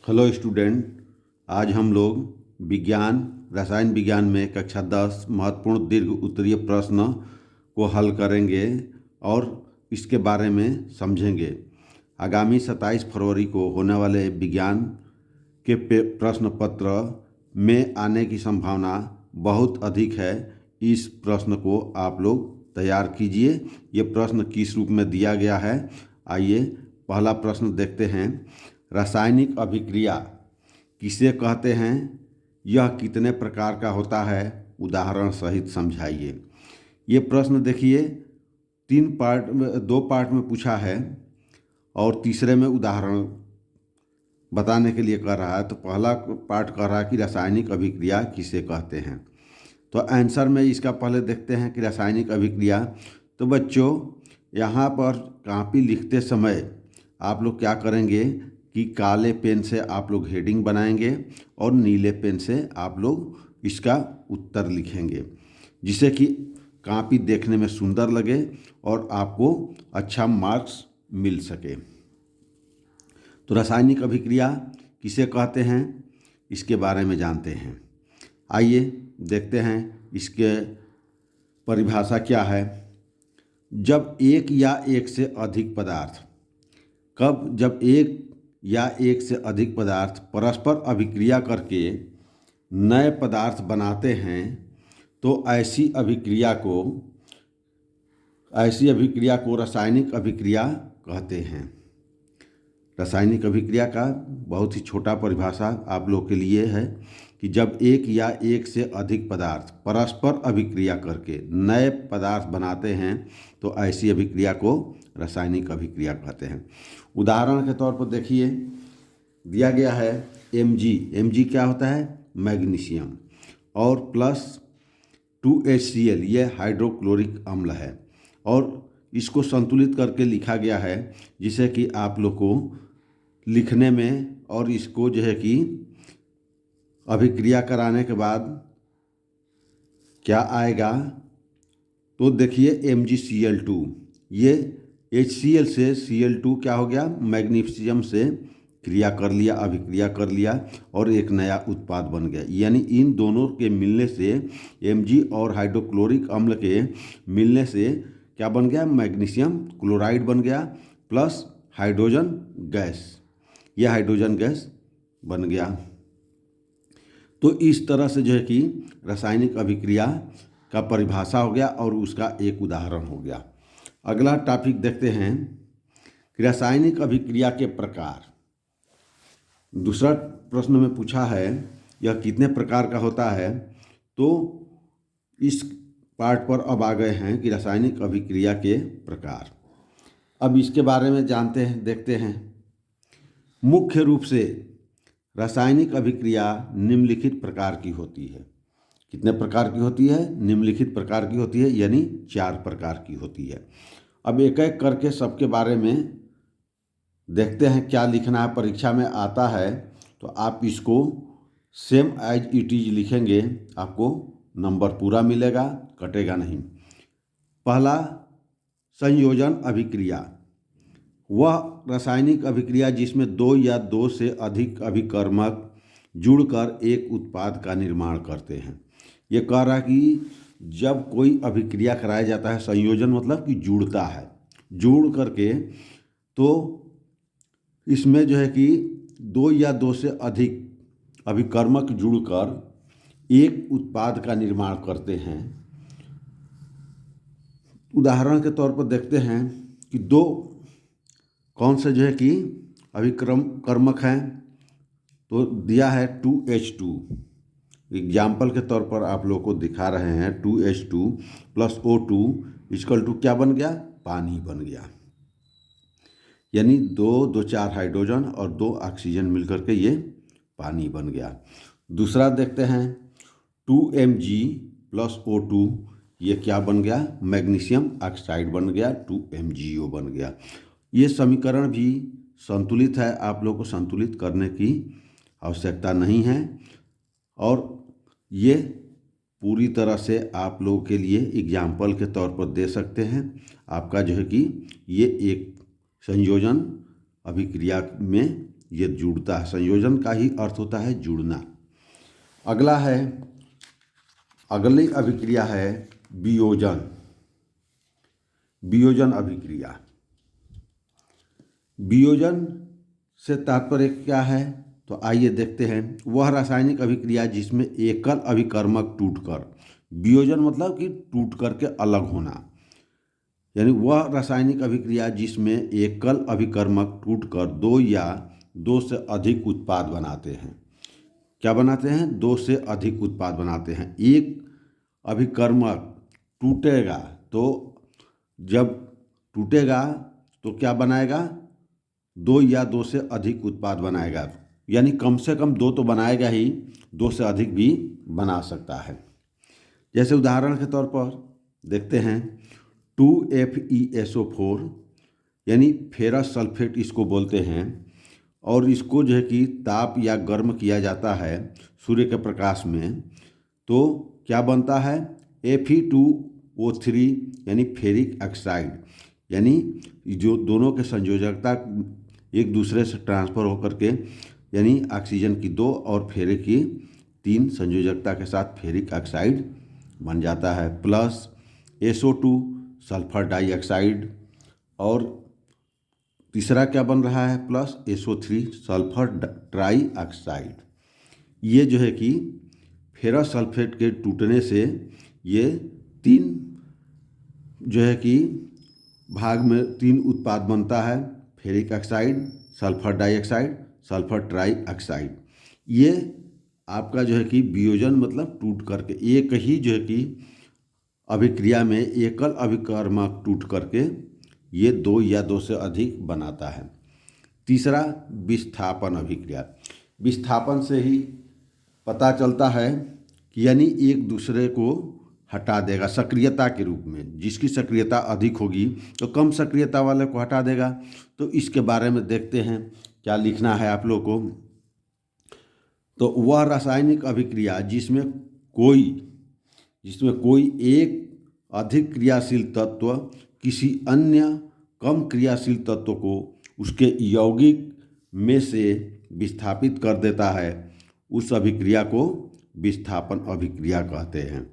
Hello student. आज हम लोग विज्ञान रसायन विज्ञान में कक्षा 10 महत्वपूर्ण दीर्घ उत्तरीय प्रश्न को हल करेंगे और इसके बारे में समझेंगे। आगामी 27 फरवरी को होने वाले विज्ञान के प्रश्न पत्र में आने की संभावना बहुत अधिक है। इस प्रश्न को आप लोग तैयार कीजिए। ये प्रश्न किस रूप में दिया गया है, आइए पहला प्रश्न देखते हैं। रासायनिक अभिक्रिया किसे कहते हैं? यह कितने प्रकार का होता है? उदाहरण सहित समझाइए। ये प्रश्न देखिए दो पार्ट में पूछा है और तीसरे में उदाहरण बताने के लिए कह रहा है। तो पहला पार्ट कह रहा है कि रासायनिक अभिक्रिया किसे कहते हैं। तो आंसर में इसका पहले देखते हैं कि रासायनिक अभिक्रिया। तो बच्चों, यहाँ पर कॉपी लिखते समय आप लोग क्या करेंगे कि काले पेन से आप लोग हेडिंग बनाएंगे और नीले पेन से आप लोग इसका उत्तर लिखेंगे, जिससे कि कॉपी देखने में सुंदर लगे और आपको अच्छा मार्क्स मिल सके। तो रासायनिक अभिक्रिया किसे कहते हैं, इसके बारे में जानते हैं। आइए देखते हैं इसके परिभाषा क्या है। जब एक या एक से अधिक पदार्थ जब एक या एक से अधिक पदार्थ परस्पर अभिक्रिया करके नए पदार्थ बनाते हैं तो ऐसी अभिक्रिया को रासायनिक अभिक्रिया कहते हैं। रासायनिक अभिक्रिया का बहुत ही छोटा परिभाषा आप लोग के लिए है कि जब एक या एक से अधिक पदार्थ परस्पर अभिक्रिया करके नए पदार्थ बनाते हैं तो ऐसी अभिक्रिया को रासायनिक अभिक्रिया कहते हैं। उदाहरण के तौर पर देखिए, दिया गया है Mg क्या होता है? मैग्नीशियम, और प्लस 2HCl ये हाइड्रोक्लोरिक अम्ल है, और इसको संतुलित करके लिखा गया है, जिसे कि आप लोग को लिखने में और इसको जो है कि अभिक्रिया कराने के बाद क्या आएगा। तो देखिए MgCl2, ये HCl से Cl2 क्या हो गया? मैग्नीशियम से अभिक्रिया कर लिया और एक नया उत्पाद बन गया। यानी इन दोनों के मिलने से Mg और हाइड्रोक्लोरिक अम्ल के मिलने से क्या बन गया? मैग्नीशियम क्लोराइड बन गया प्लस हाइड्रोजन गैस, यह हाइड्रोजन गैस बन गया। तो इस तरह से जो है कि रासायनिक अभिक्रिया का परिभाषा हो गया और उसका एक उदाहरण हो गया। अगला टॉपिक देखते हैं कि रासायनिक अभिक्रिया के प्रकार। दूसरा प्रश्न में पूछा है यह कितने प्रकार का होता है। तो इस पार्ट पर अब आ गए हैं कि रासायनिक अभिक्रिया के प्रकार। अब इसके बारे में देखते हैं। मुख्य रूप से रासायनिक अभिक्रिया निम्नलिखित प्रकार की होती है। कितने प्रकार की होती है? निम्नलिखित प्रकार की होती है, यानी 4 प्रकार की होती है। अब एक एक करके सबके बारे में देखते हैं क्या लिखना है। परीक्षा में आता है तो आप इसको सेम एज इट इज लिखेंगे, आपको नंबर पूरा मिलेगा, कटेगा नहीं। पहला, संयोजन अभिक्रिया। वह रासायनिक अभिक्रिया जिसमें 2 या 2 से अधिक अभिकर्मक जुड़कर एक उत्पाद का निर्माण करते हैं। ये कह रहा है कि जब कोई अभिक्रिया कराया जाता है, संयोजन मतलब कि जुड़ता है, जुड़ करके तो इसमें जो है कि 2 या 2 से अधिक अभिकर्मक जुड़कर एक उत्पाद का निर्माण करते हैं। उदाहरण के तौर पर देखते हैं कि 2 कौन से जो है कि अभिकर्मक हैं। तो दिया है 2H2। एग्जाम्पल के तौर पर आप लोग को दिखा रहे हैं 2H2 plus O2 equal to क्या बन गया? पानी बन गया। यानी 2 4 हाइड्रोजन और 2 ऑक्सीजन मिलकर के ये पानी बन गया। दूसरा देखते हैं 2Mg प्लस O2, ये क्या बन गया? मैग्नीशियम ऑक्साइड बन गया, 2MgO बन गया। ये समीकरण भी संतुलित है, आप लोग को संतुलित करने की आवश्यकता नहीं है, और ये पूरी तरह से आप लोगों के लिए एग्जाम्पल के तौर पर दे सकते हैं। आपका जो है कि ये एक संयोजन अभिक्रिया में ये जुड़ता है। संयोजन का ही अर्थ होता है जुड़ना। अगली अभिक्रिया है वियोजन। वियोजन अभिक्रिया। वियोजन से तात्पर्य क्या है, तो आइए देखते हैं। वह रासायनिक अभिक्रिया जिसमें एकल अभिकर्मक टूटकर, वियोजन मतलब कि टूट करके अलग होना, यानी वह रासायनिक अभिक्रिया जिसमें एकल अभिकर्मक टूटकर दो या दो से अधिक उत्पाद बनाते हैं। क्या बनाते हैं? दो से अधिक उत्पाद बनाते हैं। एक अभिकर्मक टूटेगा तो जब टूटेगा तो क्या बनाएगा? दो या दो से अधिक उत्पाद बनाएगा, यानी कम से कम दो तो बनाएगा ही, दो से अधिक भी बना सकता है। जैसे उदाहरण के तौर पर देखते हैं 2FeSO4 यानी फेरस सल्फेट इसको बोलते हैं, और इसको जो है कि ताप या गर्म किया जाता है सूर्य के प्रकाश में, तो क्या बनता है? Fe2O3 यानी फेरिक ऑक्साइड, यानी जो दोनों के संयोजकता एक दूसरे से ट्रांसफ़र होकर के, यानी ऑक्सीजन की 2 और फेरिक की 3 संयोजकता के साथ फेरिक ऑक्साइड बन जाता है, प्लस SO2 सल्फर डाइऑक्साइड, और तीसरा क्या बन रहा है? Plus SO3 sulphur try oxide. ये जो है कि फेरस सल्फेट के टूटने से ये 3 जो है कि भाग में 3 उत्पाद बनता है, ferric oxide, sulphur dioxide, sulphur try oxide. ये आपका जो है कि वियोजन मतलब टूट करके, एक ही जो है कि अभिक्रिया में एकल अभिकर्मक टूट करके ये दो या दो से अधिक बनाता है। तीसरा विस्थापन अभिक्रिया। विस्थापन से ही पता चलता है कि यानी एक दूसरे को हटा देगा सक्रियता के रूप में। जिसकी सक्रियता अधिक होगी तो कम सक्रियता वाले को हटा देगा। तो इसके बारे में देखते हैं क्या लिखना है आप लोग को। तो वह रासायनिक अभिक्रिया जिसमें कोई एक अधिक क्रियाशील तत्व किसी अन्य कम क्रियाशील तत्व को उसके यौगिक में से विस्थापित कर देता है, उस अभिक्रिया को विस्थापन अभिक्रिया कहते हैं।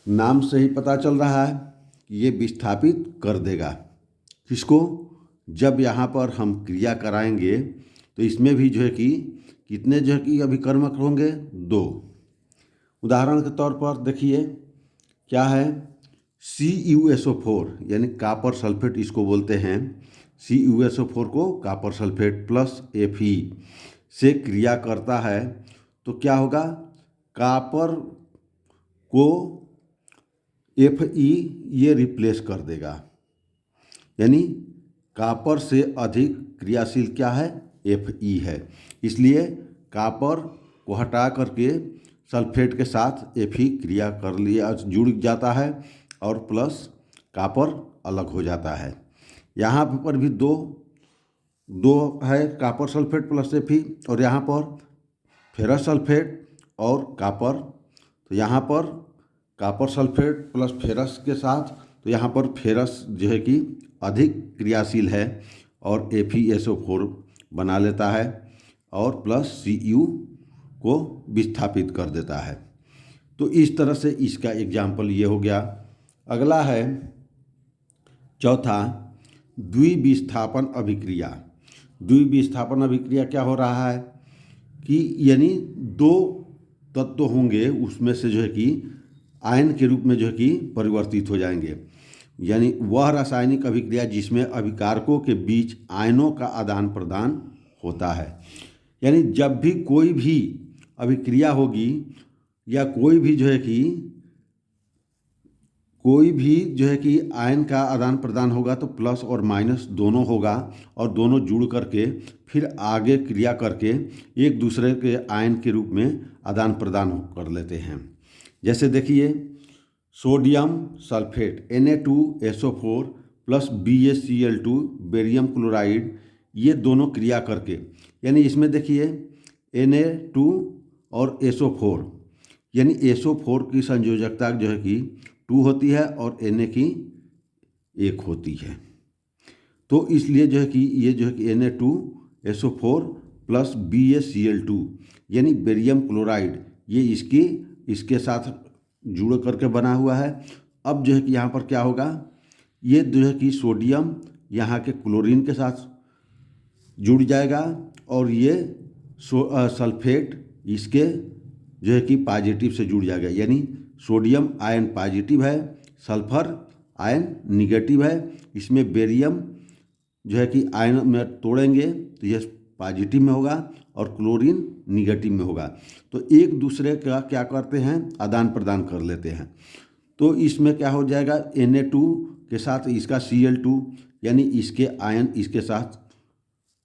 नाम से ही पता चल रहा है कि ये विस्थापित कर देगा। किसको? जब यहाँ पर हम क्रिया कराएंगे तो इसमें भी जो है कि कितने जो है कि अभिकर्मक होंगे? 2। उदाहरण के तौर पर देखिए क्या है, CuSO4 यानी कॉपर सल्फेट इसको बोलते हैं। CuSO4 को कॉपर सल्फेट प्लस Fe से क्रिया करता है तो क्या होगा? कॉपर को Fe ये रिप्लेस कर देगा, यानी कॉपर से अधिक क्रियाशील क्या है? Fe है। इसलिए कॉपर को हटा करके सल्फेट के साथ Fe क्रिया कर लिया, जुड़ जाता है और प्लस कॉपर अलग हो जाता है। यहाँ पर भी दो है, कॉपर सल्फेट प्लस Fe, और यहाँ पर फेरस सल्फेट और कॉपर। तो यहाँ पर कॉपर सल्फेट प्लस फेरस के साथ, तो यहाँ पर फेरस जो है कि अधिक क्रियाशील है और FeSO4 बना लेता है और प्लस Cu को विस्थापित कर देता है। तो इस तरह से इसका एग्जाम्पल ये हो गया। अगला है चौथा द्विविस्थापन अभिक्रिया। द्विविस्थापन अभिक्रिया क्या हो रहा है कि यानी 2 तत्व होंगे, उसमें से जो है कि आयन के रूप में जो है कि परिवर्तित हो जाएंगे। यानी वह रासायनिक अभिक्रिया जिसमें अभिकारकों के बीच आयनों का आदान प्रदान होता है। यानी जब भी कोई भी अभिक्रिया होगी या कोई भी जो है कि आयन का आदान प्रदान होगा तो प्लस और माइनस दोनों होगा, और दोनों जुड़ करके फिर आगे क्रिया करके एक दूसरे के आयन के रूप में आदान प्रदान कर लेते हैं। जैसे देखिए sodium sulphate Na2SO4 plus BaCl2 barium chloride, ये दोनों क्रिया करके, यानी इसमें देखिए Na2 और SO4, यानी SO4 की संयोजकता जो है कि 2 होती है और Na की 1 होती है। तो इसलिए जो है कि ये जो है कि SO4 प्लस BaCl2 यानी बेरियम क्लोराइड, ये इसके साथ जुड़ करके बना हुआ है। अब जो है कि यहाँ पर क्या होगा, ये जो है कि सोडियम यहाँ के क्लोरीन के साथ जुड़ जाएगा और ये सल्फेट इसके जो है कि पॉजिटिव से जुड़ जाएगा, यानी सोडियम आयन पॉजिटिव है, सल्फर आयन निगेटिव है। इसमें बेरियम जो है कि आयन में तोड़ेंगे तो ये पॉजिटिव में होगा और क्लोरीन निगेटिव में होगा। तो एक दूसरे का क्या करते हैं, आदान प्रदान कर लेते हैं। तो इसमें क्या हो जाएगा, Na2 के साथ इसका Cl2 यानी इसके आयन इसके साथ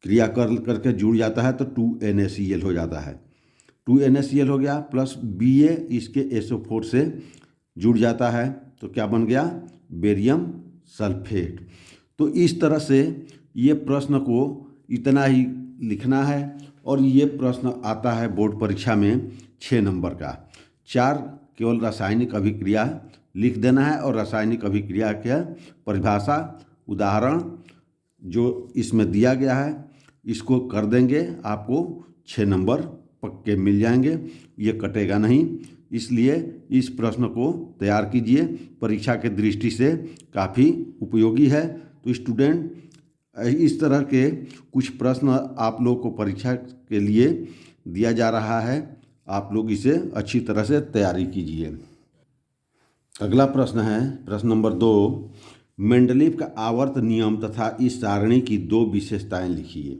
क्रिया करके जुड़ जाता है तो 2NaCl हो जाता है। 2NaCl हो गया प्लस Ba इसके SO4 से जुड़ जाता है तो क्या बन गया, बेरियम सल्फेट। तो इस तरह से ये प्रश्न को इतना ही लिखना है और ये प्रश्न आता है बोर्ड परीक्षा में 6 नंबर का। 4 केवल रासायनिक अभिक्रिया लिख देना है और रासायनिक अभिक्रिया के परिभाषा उदाहरण जो इसमें दिया गया है इसको कर देंगे, आपको 6 नंबर पक्के मिल जाएंगे, ये कटेगा नहीं। इसलिए इस प्रश्न को तैयार कीजिए, परीक्षा के दृष्टि से काफ़ी उपयोगी है। तो स्टूडेंट इस तरह के कुछ प्रश्न आप लोग को परीक्षा के लिए दिया जा रहा है, आप लोग इसे अच्छी तरह से तैयारी कीजिए। अगला प्रश्न है प्रश्न नंबर 2, मेंडलीव का आवर्त नियम तथा इस सारणी की 2 विशेषताएं लिखिए।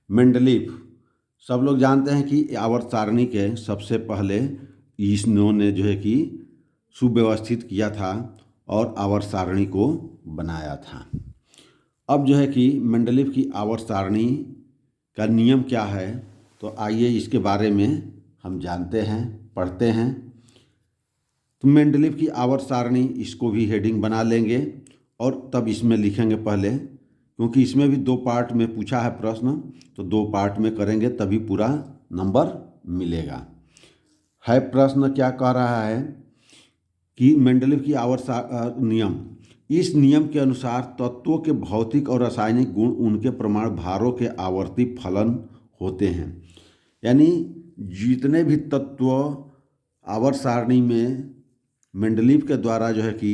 मेंडलीव सब लोग जानते हैं कि आवर्त सारणी के सबसे पहले इन्होंने जो है कि सुव्यवस्थित किया था और आवर्त सारणी को बनाया था। अब जो है कि मेंडलीव की आवर्त सारणी का नियम क्या है, तो आइए इसके बारे में हम जानते हैं, पढ़ते हैं। तो मेंडलीव की आवर्त सारणी, इसको भी हेडिंग बना लेंगे और तब इसमें लिखेंगे पहले, क्योंकि इसमें भी 2 पार्ट में पूछा है प्रश्न, तो 2 पार्ट में करेंगे तभी पूरा नंबर मिलेगा। है प्रश्न क्या कह रहा है कि मेंडलीव की आवर्त नियम, इस नियम के अनुसार तत्वों के भौतिक और रासायनिक गुण उनके परमाणु भारों के आवर्ती फलन होते हैं। यानी जितने भी तत्व आवर्त सारणी में मेंडलीव के द्वारा जो है कि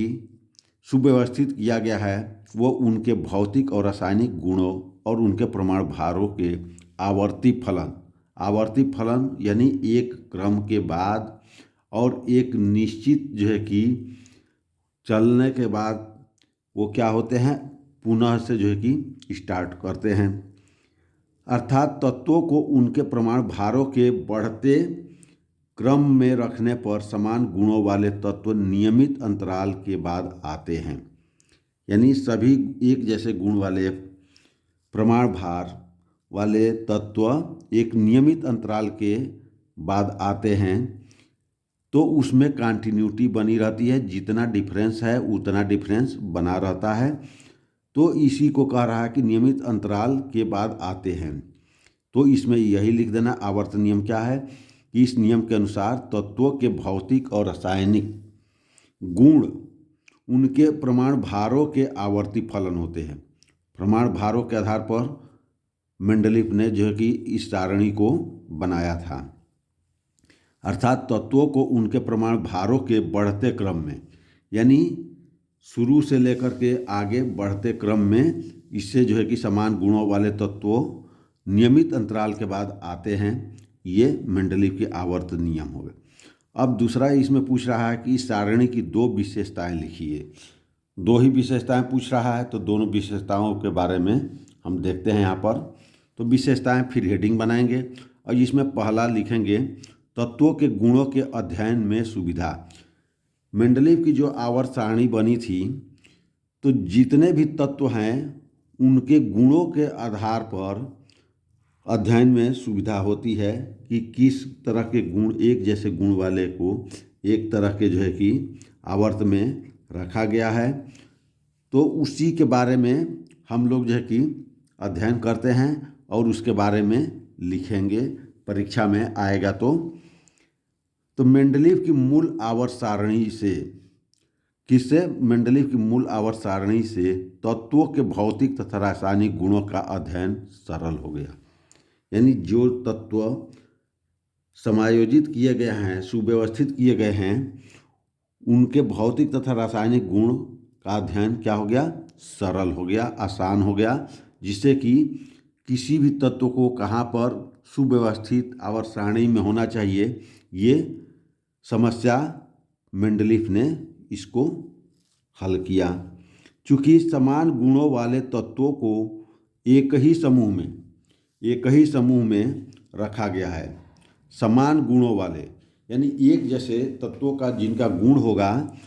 सुव्यवस्थित किया गया है वो उनके भौतिक और रासायनिक गुणों और उनके परमाणु भारों के आवर्ती फलन यानी एक क्रम के बाद और एक निश्चित जो है कि चलने के बाद वो क्या होते हैं, पुनः से जो है कि स्टार्ट करते हैं। अर्थात तत्वों को उनके परमाणु भारों के बढ़ते क्रम में रखने पर समान गुणों वाले तत्व नियमित अंतराल के बाद आते हैं। यानी सभी एक जैसे गुण वाले परमाणु भार वाले तत्व एक नियमित अंतराल के बाद आते हैं तो उसमें कंटिन्यूटी बनी रहती है, जितना डिफरेंस है उतना डिफरेंस बना रहता है। तो इसी को कह रहा है कि नियमित अंतराल के बाद आते हैं। तो इसमें यही लिख देना आवर्त नियम क्या है कि इस नियम के अनुसार तत्वों के भौतिक और रासायनिक गुण उनके परमाणु भारों के आवर्ती फलन होते हैं। परमाणु भारों के आधार पर मेंडलीव ने जो है कि इस सारणी को बनाया था। अर्थात तत्वों को उनके परमाणु भारों के बढ़ते क्रम में, यानी शुरू से लेकर के आगे बढ़ते क्रम में इससे जो है कि समान गुणों वाले तत्वों नियमित अंतराल के बाद आते हैं। ये मेंडलीव के आवर्त नियम हो गए। अब दूसरा इसमें पूछ रहा है कि इस सारणी की 2 विशेषताएं लिखिए। 2 ही विशेषताएं पूछ रहा है तो दोनों विशेषताओं के बारे में हम देखते हैं यहाँ पर। तो विशेषताएं फिर हेडिंग बनाएंगे और इसमें पहला लिखेंगे तत्वों के गुणों के अध्ययन में सुविधा। मेंडलीव की जो आवर्त सारणी बनी थी तो जितने भी तत्व हैं उनके गुणों के आधार पर अध्ययन में सुविधा होती है कि किस तरह के गुण, एक जैसे गुण वाले को एक तरह के जो है कि आवर्त में रखा गया है। तो उसी के बारे में हम लोग जो है कि अध्ययन करते हैं और उसके बारे में लिखेंगे, परीक्षा में आएगा। तो मेंडलीव की मूल आवर्त सारणी से, किससे, मेंडलीव की मूल आवर्त सारणी से तत्वों के भौतिक तथा रासायनिक गुणों का अध्ययन सरल हो गया। यानी जो तत्व समायोजित किए गए हैं, सुव्यवस्थित किए गए हैं, उनके भौतिक तथा रासायनिक गुण का अध्ययन क्या हो गया, सरल हो गया, आसान हो गया, जिससे कि किसी भी तत्व को कहाँ पर सुव्यवस्थित आवर्त सारणी में होना चाहिए, ये समस्या मेंडलीफ ने इसको हल किया। चूँकि समान गुणों वाले तत्वों को एक ही समूह में रखा गया है, समान गुणों वाले यानी एक जैसे तत्वों का जिनका गुण होगा,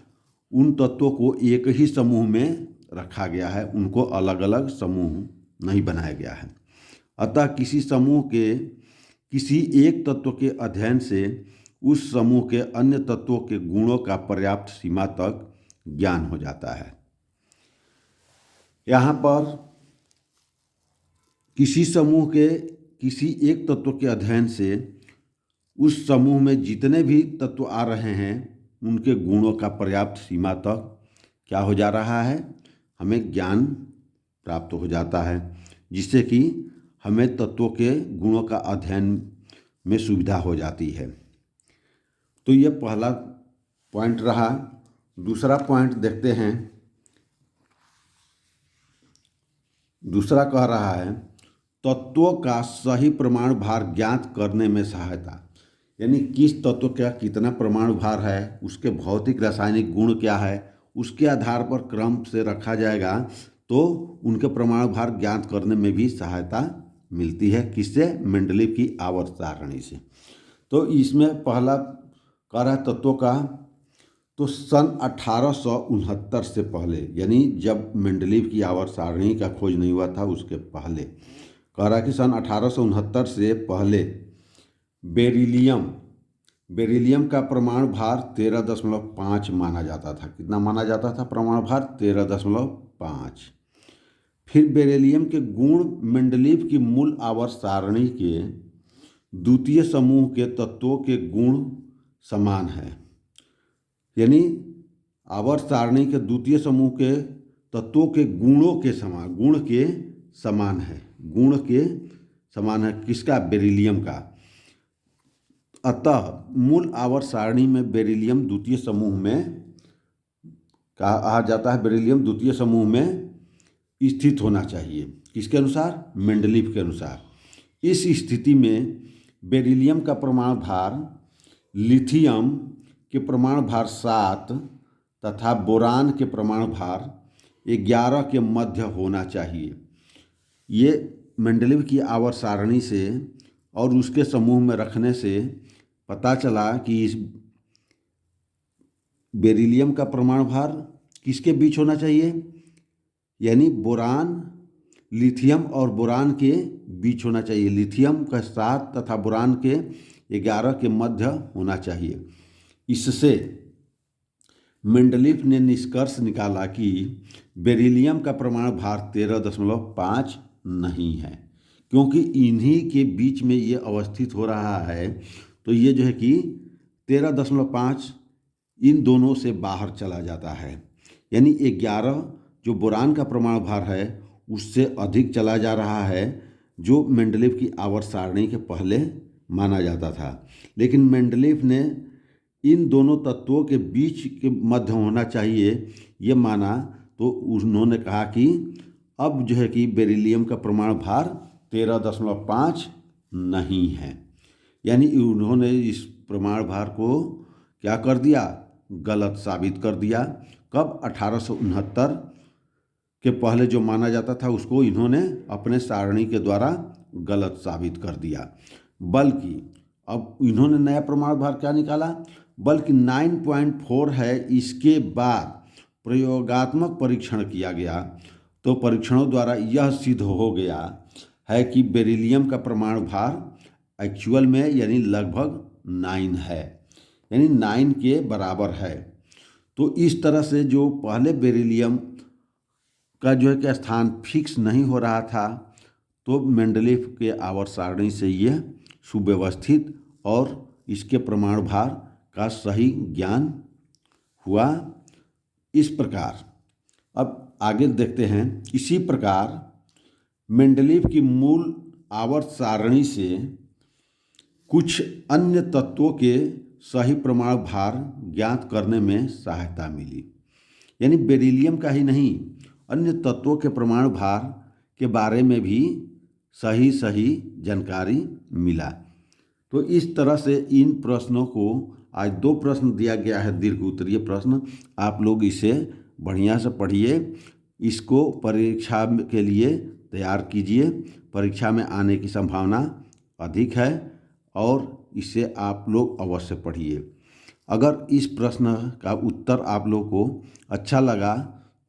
उन तत्वों को एक ही समूह में रखा गया है, उनको अलग अलग समूह नहीं बनाया गया है। अतः किसी समूह के किसी एक तत्व के अध्ययन से उस समूह के अन्य तत्वों के गुणों का पर्याप्त सीमा तक ज्ञान हो जाता है। यहाँ पर किसी समूह के किसी एक तत्व के अध्ययन से उस समूह में जितने भी तत्व आ रहे हैं, उनके गुणों का पर्याप्त सीमा तक क्या हो जा रहा है, हमें ज्ञान प्राप्त हो जाता है, जिससे कि हमें तत्वों के गुणों का अध्ययन में सुविधा हो जाती है। तो ये पहला पॉइंट रहा। दूसरा पॉइंट देखते हैं। दूसरा कह रहा है तत्वों का सही परमाणु भार ज्ञात करने में सहायता, यानी किस तत्व का कितना परमाणु भार है, उसके भौतिक रासायनिक गुण क्या है, उसके आधार पर क्रम से रखा जाएगा तो उनके परमाणु भार ज्ञात करने में भी सहायता मिलती है। किससे, मेंडलीव की आवर्त सारणी से। तो इसमें पहला कह रहा है तत्वों का, तो सन 1869 से पहले, यानी जब मेंडलीव की आवर्त सारणी का खोज नहीं हुआ था उसके पहले, कह रहा है कि सन 1869 से पहले बेरिलियम का परमाणु भार 13.5 माना जाता था। कितना माना जाता था परमाणु भार? 13.5। फिर बेरिलियम के गुण मेंडलीव की मूल आवर्त सारणी के द्वितीय समूह के तत्वों के गुण समान है, यानी आवर्त सारणी के द्वितीय समूह के तत्वों के गुण के समान है। किसका? बेरिलियम का। अतः मूल आवर्त सारणी में बेरिलियम द्वितीय समूह में कहा जाता है, बेरिलियम द्वितीय समूह में स्थित होना चाहिए। किसके अनुसार? मेंडलीव के अनुसार। इस स्थिति में बेरिलियम का परमाणु भार लिथियम के परमाणु भार 7 तथा बोरान के परमाणु भार 11 के मध्य होना चाहिए। ये मेंडलीव की आवर्त सारणी से और उसके समूह में रखने से पता चला कि इस बेरिलियम का परमाणु भार किसके बीच होना चाहिए, यानी लिथियम और बोरान के बीच होना चाहिए। लिथियम का 7 तथा बोरान के 11 के मध्य होना चाहिए। इससे मेंडलीव ने निष्कर्ष निकाला कि बेरिलियम का परमाणु भार 13.5 नहीं है, क्योंकि इन्हीं के बीच में ये अवस्थित हो रहा है। तो ये जो है कि 13.5 इन दोनों से बाहर चला जाता है, यानी 11 जो बोरान का परमाणु भार है उससे अधिक चला जा रहा है, जो मेंडलीव की आवर्त सारणी के पहले माना जाता था। लेकिन मेंडलीव ने इन दोनों तत्वों के बीच के मध्य होना चाहिए ये माना, तो उन्होंने कहा कि अब जो है कि बेरिलियम का परमाणु भार 13.5 नहीं है, यानी उन्होंने इस परमाणु भार को क्या कर दिया, गलत साबित कर दिया। कब? 1869 के पहले जो माना जाता था उसको इन्होंने अपने सारणी के द्वारा गलत साबित कर दिया। बल्कि अब इन्होंने नया परमाणु भार क्या निकाला, बल्कि 9.4 है। इसके बाद प्रयोगात्मक परीक्षण किया गया तो परीक्षणों द्वारा यह सिद्ध हो गया है कि बेरिलियम का परमाणु भार एक्चुअल में यानी लगभग 9 है, यानी 9 के बराबर है। तो इस तरह से जो पहले बेरिलियम का जो है कि स्थान फिक्स नहीं हो रहा था, तो मेंडलीव के आवर्त सारणी से यह सुव्यवस्थित और इसके परमाणु भार का सही ज्ञान हुआ। इस प्रकार अब आगे देखते हैं। इसी प्रकार मेंडलीव की मूल आवर्त सारणी से कुछ अन्य तत्वों के सही प्रमाण भार ज्ञात करने में सहायता मिली। यानी बेरिलियम का ही नहीं, अन्य तत्वों के परमाणु भार के बारे में भी सही जानकारी मिला। तो इस तरह से इन प्रश्नों को, आज 2 प्रश्न दिया गया है, दीर्घ उत्तरीय प्रश्न। आप लोग इसे बढ़िया से पढ़िए, इसको परीक्षा के लिए तैयार कीजिए। परीक्षा में आने की संभावना अधिक है और इसे आप लोग अवश्य पढ़िए। अगर इस प्रश्न का उत्तर आप लोग को अच्छा लगा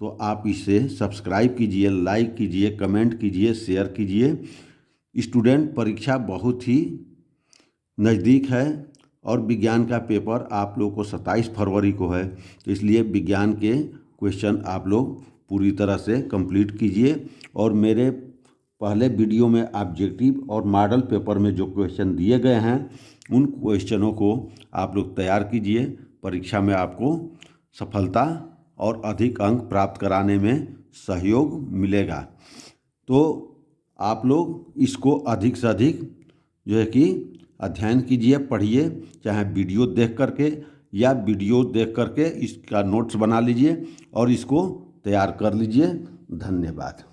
तो आप इसे सब्सक्राइब कीजिए, लाइक कीजिए, कमेंट कीजिए, शेयर कीजिए। स्टूडेंट, परीक्षा बहुत ही नज़दीक है और विज्ञान का पेपर आप लोग को 27 फरवरी को है, तो इसलिए विज्ञान के क्वेश्चन आप लोग पूरी तरह से कंप्लीट कीजिए। और मेरे पहले वीडियो में ऑब्जेक्टिव और मॉडल पेपर में जो क्वेश्चन दिए गए हैं उन क्वेश्चनों को आप लोग तैयार कीजिए। परीक्षा में आपको सफलता और अधिक अंक प्राप्त कराने में सहयोग मिलेगा। तो आप लोग इसको अधिक से अधिक जो है कि अध्ययन कीजिए, पढ़िए, चाहे वीडियो देख करके या वीडियो देख करके इसका नोट्स बना लीजिए और इसको तैयार कर लीजिए। धन्यवाद।